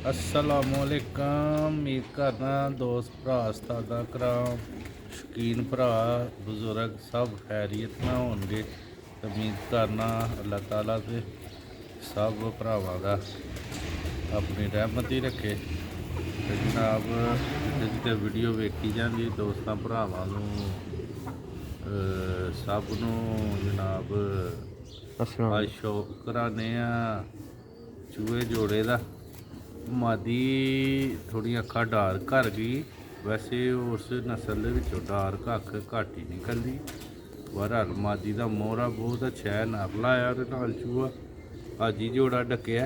असलामुअलैकुम। उम्मीद करना दोस्त भरा उस्तादा कराम शौकीन भरा बुजुर्ग सब खैरियत ना होंगे। उम्मीद करना अल्लाह ताला से सब भरावां दा अपनी रहमत ही रखे। ते जनाब जिते जिते वीडियो वेखी जाती दोस्तों भरावां नूं सब नूं जनाब आज शौक कराने चूहे जोड़े दा। मादी थोड़ी अक्खां डार्क कर गई, वैसे उस नस्ल के डार्क अख घट ही निकलती। बहरहाल मादी का मोहरा बहुत अच्छा है, नर लाया नाल चूहा अज ही जोड़ा डकया।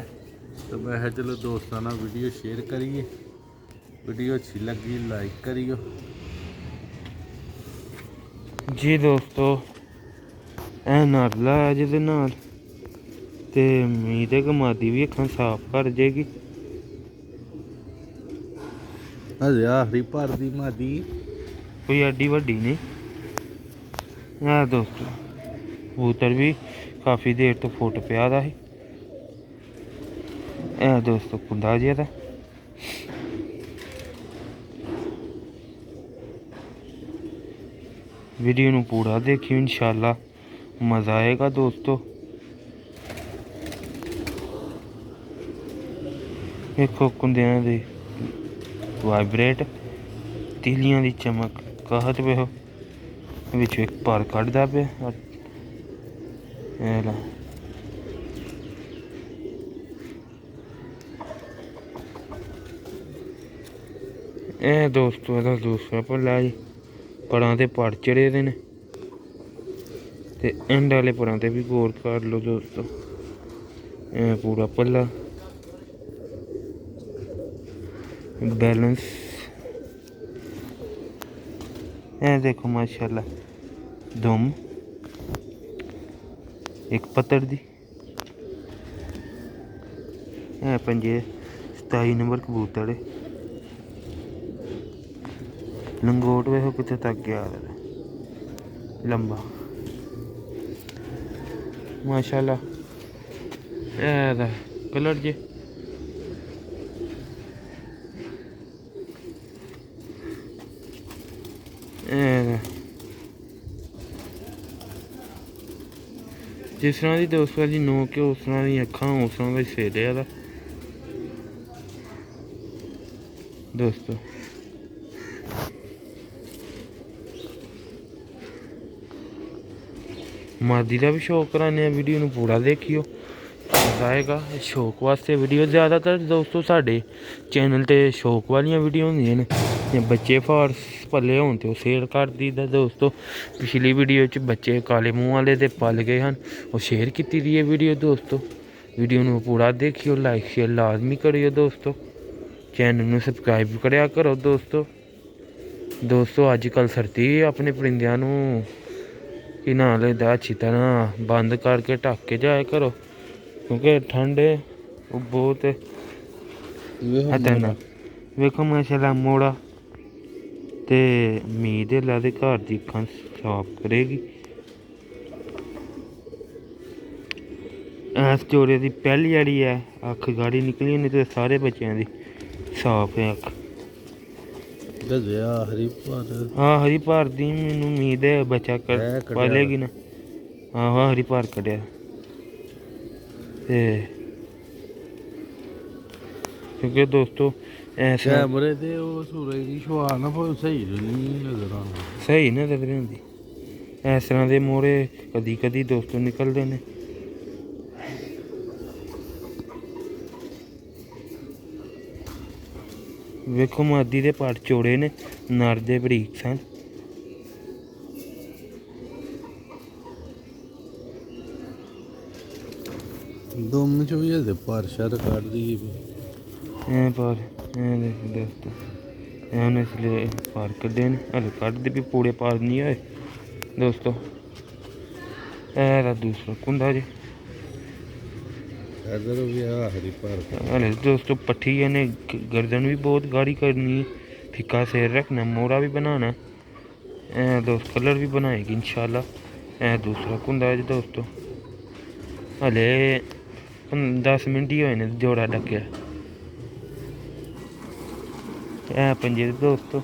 तो मैं चलो दोस्तों नाल वीडियो शेयर करिए। वीडियो अच्छी लगी लाइक करियो जी दोस्तों। ए नर लाया जिहदे नाल ते उम्मीद है कि मादी भी अक्खां साफ कर जाएगी। हजे आखिरी भर दी मादी कोई एड्डी वड्डी नहीं है दोस्तों। कबूतर भी काफ़ी देर तो फुट पिया दा ही। दोस्तों कुंडा जिहा दा वीडियो नूं पूरा देखियो, इंशाल्लाह मज़ा आएगा दोस्तों। देखो कुंदियां दी वाइब्रेट, तीलियां दी चमक कहत पे हो विच एक पर कढ़दा पे। दोस्तों एदा दूसरा भला जी परां ते पड़ चढ़े दे ने ते एंड आह्ले परां ते भी गौर कर लो दोस्तों। पूरा भला बैलेंस देखो माशाल्लाह। दुम एक पत्थर दी पंजे 27 नंबर कबूतर है। लंगोट वेखो कितने तक गया लंबा माशाल्लाह। कलर जे जिस तरह की दोस्तों की नोक है उस तरह दी अक्खां उस तरह का सिर है दोस्तों। मादी का भी शौक कराने वीडियो नूं पूरा देखियो, मज़ा आएगा। शौक वास्ते वीडियो ज़्यादातर दोस्तों साढ़े चैनल ते शौक वालियां वीडियो होंदियां ने। बच्चे फार्स पले होन तो शेयर कर दीदा दोस्तों। पिछली वीडियो च बच्चे काले मूँह वाले दे पल गए हैं, वो शेयर की दी है वीडियो दोस्तों। वीडियो नूं पूरा देखियो, लाइक शेयर लाजमी करियो दोस्तों। चैनल नूं सबसक्राइब करया करो दोस्तों। अजकल सर्दी अपने परिंदियां नूं कि ना लेदा अच्छी तरह बंद करके ढक के जाया करो, क्योंकि ठंड बहुत खतरनाक। वेखो माशाल्लाह मोड़ा ते उम्मीद है अल्लाह दे घर दी अक्खां साफ करेगी। इस जोड़े दी पैह्ली जेह्ड़ी है अक्ख गाड़ी निकली नहीं तो सारे बच्चों दी साफ है अक्ख। आखिरी भार दी मैनूं उम्मीद है बच्चा पालेगी ना। आहो आखिरी भार कड्ढेआ ते क्योंकि दोस्तों कैमरे ते सूरज दी छुआ ना स्हेई नहीं नजर आना, सही नजर नहीं आंदी। इस तरह दे मोड़े कदी कदी दोस्तों निकलते हैं। वेखो मादी दे पट चौड़े ने, नर दे बरीक सन। दुम चो भी पर शर कड़ दी पर दोस्तों उन्हें इसलिए पार कड्ढे ने, हले कड्ढदे भी पूरे पार नहीं होए दोस्तों। दूसरा कुंडा जे हले दोस्तों पट्ठी ने गर्दन भी बहुत गाढ़ी करनी है, फिक्का सिर रखना, मोड़ा भी बनाना दोस्त, कलर भी बनाएगी इंशाल्लाह। दूसरा कुंडा है दोस्तों। हले 10 मिनट ही होए ने जोड़ा डकया। ਐ ਪੰਜੇ ਦੇ ਦੋਸਤੋ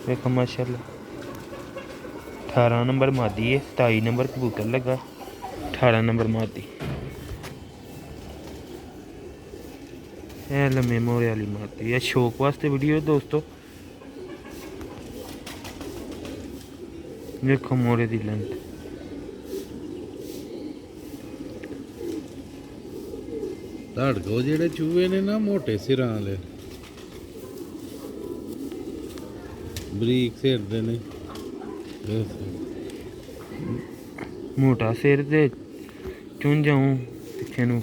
ਵੇਖੋ ਮਾਸ਼ਾਅੱਲਾ 18 ਨੰਬਰ ਮਾਦੀ ਹੈ 27 ਨੰਬਰ ਕਬੂਤਰ ਲੱਗਾ 18 ਨੰਬਰ ਮਾਦੀ ਇਹ ਲੰਮੇ ਮੋਰੇ ਵਾਲੀ ਮਾਦੀ ਹੈ ਸ਼ੌਕ ਵਾਸਤੇ ਵੀਡੀਓ ਦੋਸਤੋ ਵੇਖੋ ਮੋਰੇ ਦੀ ਲੈਂਥ ਤੁਹਾਡੇ ਕੋਲ ਜਿਹੜੇ ਚੂਹੇ ਨੇ ਨਾ ਮੋਟੇ ਸਿਰਾਂ ਵਾਲੇ ਬਰੀਕ ਸਿਰ ਦੇ ਨੇ ਮੋਟਾ ਸਿਰ ਤੇ ਚੁੰਝ ਜਾਉਂ ਪਿੱਛੇ ਨੂੰ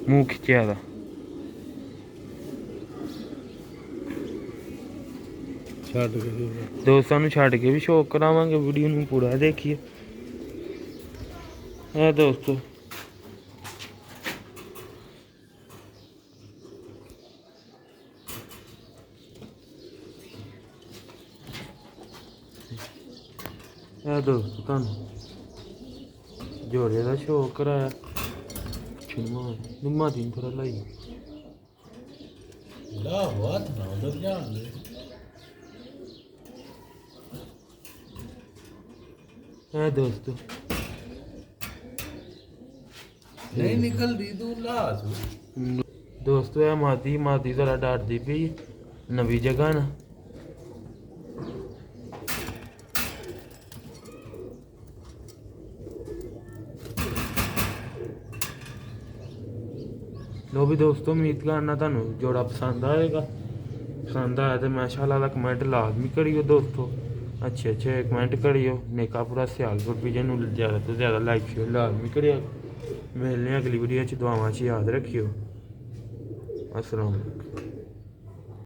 ਮੂੰਹ ਖਿੱਚਿਆ ਦਾ ਛੱਡ ਕੇ ਦੋਸਤਾਂ ਨੂੰ ਛੱਡ ਕੇ ਵੀ ਸ਼ੌਕ ਕਰਾਵਾਂਗੇ ਵੀਡੀਓ ਨੂੰ ਪੂਰਾ ਦੇਖੀਏ ਇਹ ਦੋਸਤੋ ਇਹ ਦੋਸਤੋ ਤੁਹਾਨੂੰ ਜੋੜੇ ਦਾ ਸ਼ੌਕ ਕਰਾਇਆ ਨਿੰਮਾ ਦੀ ਥੋੜਾ ਲਾਈ ਲਾ ਬਾਤ ਨਾ ਉਧਰ ਜਾਣ ਦੇ ਇਹ ਦੋਸਤੋ ਨਹੀਂ ਨਿਕਲਦੀ ਤੂੰ ਲਾ ਦੋਸਤੋ ਇਹ ਮਾਦੀ ਜ਼ਰਾ ਡਰਦੀ ਪਈ ਨਵੀਂ ਜਗ੍ਹਾ ਨਾ ਲੋ ਵੀ ਦੋਸਤੋ ਉਮੀਦ ਕਰਨਾ ਤੁਹਾਨੂੰ ਜੋੜਾ ਪਸੰਦ ਆਏਗਾ ਪਸੰਦ ਆਇਆ ਤੇ ਮਾਸ਼ਾਅੱਲਾ ਦਾ ਕਮੈਂਟ ਲਾਜ਼ਮੀ ਕਰਿਓ ਦੋਸਤੋ अच्छे कमेंट करियो नेका पूरा सियालपुर विजन ज़्यादा तो ज़्यादा लाइक शेयर लाजमी करियो मिलने अगली वीडियो दुआवां याद रखियो अस्सलाम वालेकुम।